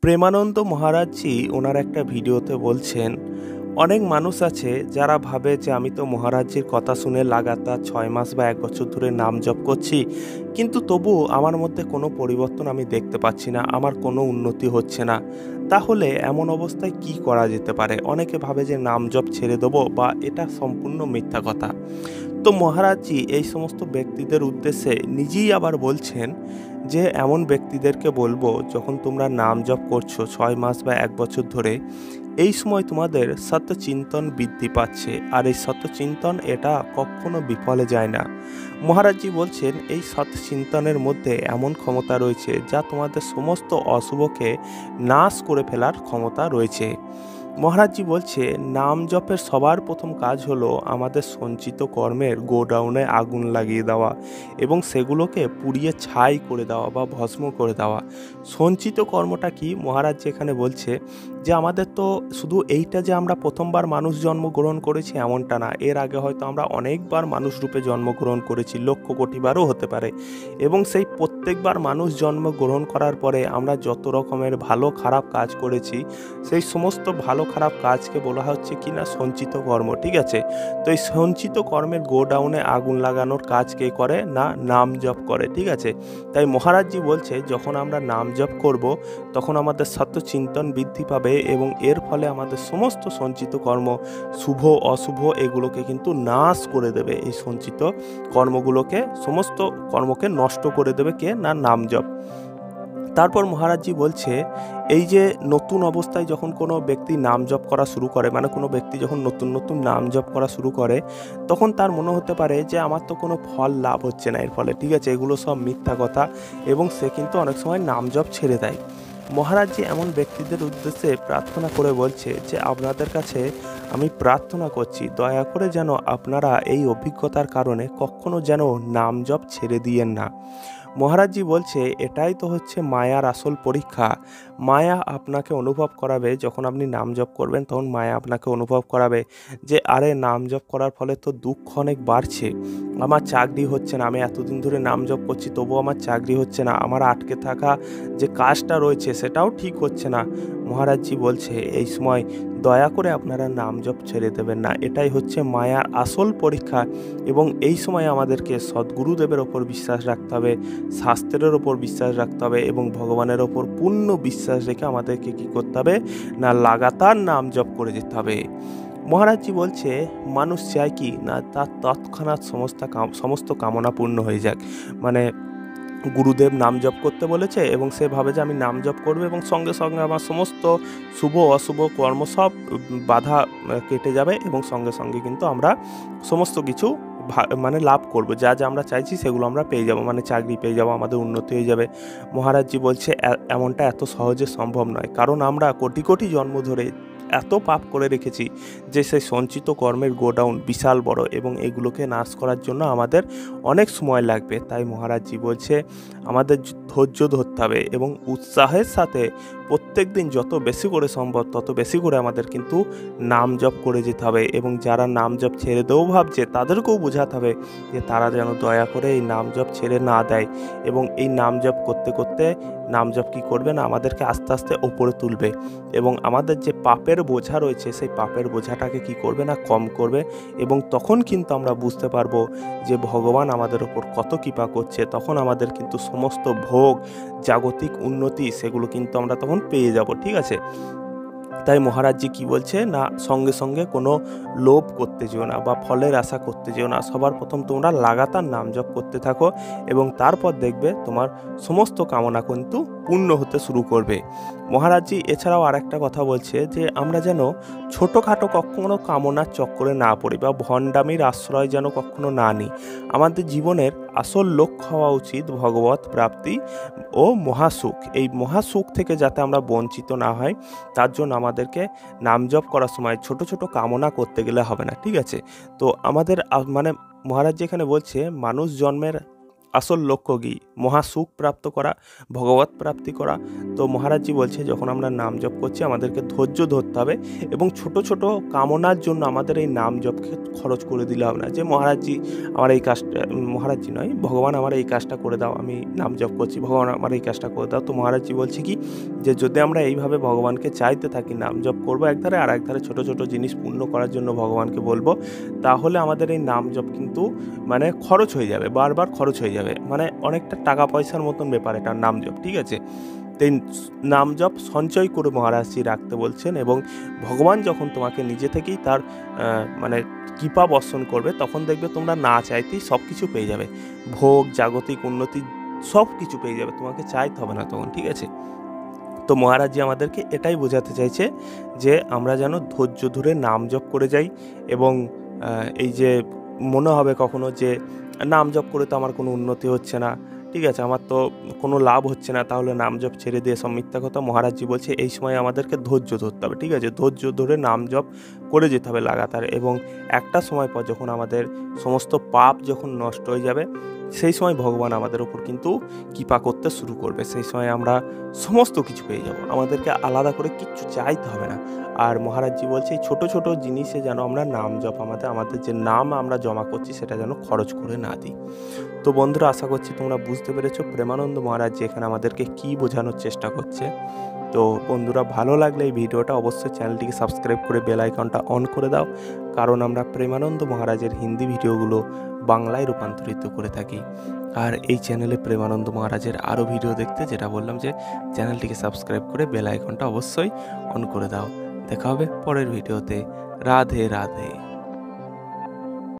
প্রেমানন্দ মহারাজজি ওনার একটা ভিডিওতে বলছেন, অনেক মানুষ আছে যারা ভাবে যে আমি তো মহারাজজির কথা শুনে লাগাতার 6 মাস বা 1 বছর ধরে নাম জপ করছি, কিন্তু তবু আমার মধ্যে কোনো পরিবর্তন আমি দেখতে পাচ্ছি না, আমার কোনো উন্নতি হচ্ছে না। তাহলে এমন অবস্থায় কি করা যেতে পারে? অনেকে ভাবে যে নাম জপ ছেড়ে দেবো, বা এটা সম্পূর্ণ মিথ্যা কথা। তো মহারাজজি এই সমস্ত ব্যক্তিদের উদ্দেশ্যে নিজেই আবার বলছেন যে এমন ব্যক্তিদেরকে বলবো, যখন তোমরা নাম জপ করছো 6 মাস বা 1 বছর ধরে, এই সময় তোমাদের সত্যচিন্তন বৃদ্ধি পাচ্ছে, আর এই সত্যচিন্তন এটা কখনো বিফলে যায় না। মহারাজজি বলছেন এই সৎচিন্তনের মধ্যে এমন ক্ষমতা রয়েছে যা তোমাদের সমস্ত অশুভকে নাশ করে ফেলার ক্ষমতা রয়েছে। মহারাজজি বলছে নাম জপের সবার প্রথম কাজ হলো আমাদের সঞ্চিত কর্মের গোডাউনে আগুন লাগিয়ে দেওয়া এবং সেগুলোকে পুড়িয়ে ছাই করে দেওয়া বা ভস্ম করে দেওয়া। সঞ্চিত কর্মটা কি? মহারাজজি এখানে বলছে যে আমাদের তো শুধু এইটা যে আমরা প্রথমবার মানুষ জন্মগ্রহণ করেছি এমনটা না, এর আগে হয়তো আমরা অনেকবার মানুষ রূপে জন্মগ্রহণ করেছি, লক্ষ কোটিবারও হতে পারে। এবং সেই প্রত্যেকবার মানুষ জন্মগ্রহণ করার পরে আমরা যত রকমের ভালো খারাপ কাজ করেছি, সেই সমস্ত ভালো খারাপ কাজকে বলা হচ্ছে কি না সঞ্চিত কর্ম। ঠিক আছে, তো এই সঞ্চিত কর্মের গোডাউনে আগুন লাগানোর কাজ কে করে? না নাম জপ করে। ঠিক আছে, তাই মহারাজজি বলছে যখন আমরা নাম জপ করব তখন আমাদের সত্যচিন্তন বৃদ্ধি পাবে এবং এর ফলে আমাদের সমস্ত সঞ্চিত কর্ম, শুভ অশুভ, এগুলোকে কিন্তু নাশ করে দেবে। এই সঞ্চিত কর্মগুলোকে, সমস্ত কর্মকে নষ্ট করে দেবে কে? না নাম জপ। তারপর মহারাজজি বলছে এই যে নতুন অবস্থায় যখন কোনো ব্যক্তি নাম জপ করা শুরু করে, মানে কোনো ব্যক্তি যখন নতুন নতুন নাম জপ করা শুরু করে, তখন তার মনে হতে পারে যে আমার তো কোনো ফল লাভ হচ্ছে না এর ফলে। ঠিক আছে, এগুলো সব মিথ্যা কথা, এবং সে কিন্তু অনেক সময় নাম জপ ছেড়ে দেয়। মহারাজজি এমন ব্যক্তিদের উদ্দেশ্যে প্রার্থনা করে বলছে যে আপনাদের কাছে আমি প্রার্থনা করছি, দয়া করে যেন আপনারা এই অভিজ্ঞতার কারণে কখনো যেন নাম জপ ছেড়ে দিয়েন না। মহারাজজি বলছে এটাই তো হচ্ছে মায়ার আসল পরীক্ষা। মায়া আপনাকে অনুভব করাবে, যখন আপনি নাম জপ করবেন তখন মায়া আপনাকে অনুভব করাবে যে আরে নাম জপ করার ফলে তো দুঃখ অনেক বাড়ছে, আমার চাকরি হচ্ছে না, আমি এতদিন ধরে নাম জপ করছি তবুও আমার চাকরি হচ্ছে না, আমার আটকে থাকা যে কাজটা রয়েছে সেটাও ঠিক হচ্ছে না। মহারাজজি বলছে এই সময় দয়া করে আপনারা নাম জপ ছেড়ে দেবেন না, এটাই হচ্ছে মায়ার আসল পরীক্ষা। এবং এই সময় আমাদেরকে সদ্গুরুদেবের ওপর বিশ্বাস রাখতে হবে, শাস্ত্রের ওপর বিশ্বাস রাখতে হবে, এবং ভগবানের ওপর পূর্ণ বিশ্বাস রেখে আমাদেরকে কী করতে হবে? না লাগাতার নাম জপ করে যেতে হবে। মহারাজজি বলছে মানুষ চায় কি না তার তৎক্ষণাৎ সমস্ত কামনা পূর্ণ হয়ে যাক। মানে গুরুদেব নাম জপ করতে বলেছে এবং সে ভাবে যে আমি নাম জপ করবো এবং সঙ্গে সঙ্গে আমার সমস্ত শুভ অশুভ কর্ম সব বাধা কেটে যাবে, এবং সঙ্গে সঙ্গে কিন্তু আমরা সমস্ত কিছু মানে লাভ করব, যা যা আমরা চাইছি সেগুলো আমরা পেয়ে যাব, মানে চাকরি পেয়ে যাব, আমাদের উন্নতি হয়ে যাবে। মহারাজজি বলছে এমনটা এত সহজে সম্ভব নয়, কারণ আমরা কোটি কোটি জন্ম ধরে এত পাপ করে রেখেছি যে সেই সঞ্চিত কর্মের গোডাউন বিশাল বড়, এবং এগুলোকে নাশ করার জন্য আমাদের অনেক সময় লাগবে। তাই মহারাজজি বলছে আমাদের ধৈর্য ধরতে হবে এবং উৎসাহের সাথে প্রত্যেক দিন যত বেশি করে সম্ভব তত বেশি করে আমাদের কিন্তু নাম জপ করে যেতে হবে। এবং যারা নাম জপ ছেড়ে দেও ভাবছে তাদেরকেও বোঝাতে হবে যে তারা যেন দয়া করে এই নাম জপ ছেড়ে না দেয়, এবং এই নাম জপ করতে করতে নাম জপ কী করবে না আমাদেরকে আস্তে আস্তে ওপরে তুলবে, এবং আমাদের যে পাপের বোঝা রয়েছে সেই পাপের বোঝাটাকে কী করবে না কম করবে। এবং তখন কিন্তু আমরা বুঝতে পারবো যে ভগবান আমাদের ওপর কত কৃপা করছে, তখন আমাদের কিন্তু সমস্ত ভোগ, জাগতিক উন্নতি, সেগুলো কিন্তু আমরা তখন পেয়ে যাব। ঠিক আছে, তাই মহারাজজি কি বলছে না সঙ্গে সঙ্গে কোনো লোভ করতে যেও না বা ফলের আশা করতে যেও না, সবার প্রথম তোমরা লাগাতার নাম জপ করতে থাকো এবং তারপর দেখবে তোমার সমস্ত কামনা কিন্তু পূর্ণ হতে শুরু করবে। মহারাজজি এছাড়াও আরেকটা কথা বলছে যে আমরা যেন ছোটোখাটো কখনো কামনার চক্করে না পড়ি বা ভণ্ডামির আশ্রয় যেন কখনো না নিই। আমাদের জীবনের আসল লক্ষ্য হওয়া উচিত ভগবত প্রাপ্তি ও মহাসুখ। এই মহাসুখ থেকে যাতে আমরা বঞ্চিত না হয়, তার জন্য আমাদেরকে নাম জপ করার সময় ছোট ছোট কামনা করতে গেলে হবে না। ঠিক আছে, তো আমাদের মানে মহারাজ এখানে বলছে মানুষ জন্মের আসল লক্ষ্য কি? মহাসুখ প্রাপ্ত করা, ভগবত প্রাপ্তি করা। তো মহারাজজি বলছে যখন আমরা নাম জপ করছি আমাদেরকে ধৈর্য ধরতে হবে এবং ছোট ছোট কামনার জন্য আমাদের এই নাম জপকে খরচ করে দিলে হবে না যে মহারাজজি আমার এই কাজটা, মহারাজজি নয়, ভগবান আমার এই কাজটা করে দাও, আমি নাম জপ করছি, ভগবান আমার এই কাজটা করে দাও। তো মহারাজজি বলছে কি যে যদি আমরা এইভাবে ভগবানকে চাইতে থাকি, নাম জপ করবো একধারে আর একধারে ছোট ছোট জিনিস পূর্ণ করার জন্য ভগবানকে বলবো, তাহলে আমাদের এই নাম জপ কিন্তু মানে খরচ হয়ে যাবে, বারবার খরচ হয়ে যাবে, মানে অনেকটা টাকা পয়সার মতন ব্যাপার এটা নাম জপ, ঠিক আছে। তাই নাম জপ সঞ্চয় করে মহারাজজি রাখতে বলছেন এবং ভগবান যখন তোমাকে নিজে থেকেই তার মানে কৃপা বর্ষণ করবে তখন দেখবে তোমরা না চাইতেই সব কিছু পেয়ে যাবে, ভোগ, জাগতিক উন্নতি সব কিছু পেয়ে যাবে, তোমাকে চাইতে হবে না তখন, ঠিক আছে। তো মহারাজজি আমাদেরকে এটাই বোঝাতে চাইছে যে আমরা যেন ধৈর্য ধরে নাম জপ করে যাই এবং এই যে মনে হবে কখনো যে নাম জপ করে তো আমার কোনো উন্নতি হচ্ছে না, ঠিক আছে, আমার তো কোনো লাভ হচ্ছে না, তাহলে নাম জপ ছেড়ে দিয়ে সব মিথ্যা কথা। মহারাজজি বলছে এই সময় আমাদেরকে ধৈর্য ধরতে হবে, ঠিক আছে, ধৈর্য ধরে নাম জপ করে যেতে হবে লাগাতার এবং একটা সময় পর যখন আমাদের সমস্ত পাপ যখন নষ্ট হয়ে যাবে সেই সময় ভগবান আমাদের উপর কিন্তু কৃপা করতে শুরু করবে, সেই সময় আমরা সমস্ত কিছু পেয়ে যাব, আমাদেরকে আলাদা করে কিচ্ছু চাইতে হবে না। আর মহারাজজি বলছে এই ছোটো ছোটো জিনিসে যেন আমরা নাম জপ আমাদের যে নাম আমরা জমা করছি সেটা যেন খরচ করে না দিই। তো বন্ধুরা আশা করছি তোমরা বুঝতে পেরেছো প্রেমানন্দ মহারাজ এখানে আমাদেরকে কি বোঝানোর চেষ্টা করছে। তো বন্ধুরা ভালো লাগলে এই ভিডিওটা অবশ্যই চ্যানেলটিকে সাবস্ক্রাইব করে বেল আইকনটা অন করে দাও, কারণ আমরা প্রেমানন্দ মহারাজের হিন্দি ভিডিওগুলো বাংলায় রূপান্তরিত করে থাকি। আর এই চ্যানেলে প্রেমানন্দ মহারাজের আরও ভিডিও দেখতে যেটা বললাম যে চ্যানেলটিকে সাবস্ক্রাইব করে বেল আইকনটা অবশ্যই অন করে দাও। দেখা হবে পরের ভিডিওতে। রাধে রাধে।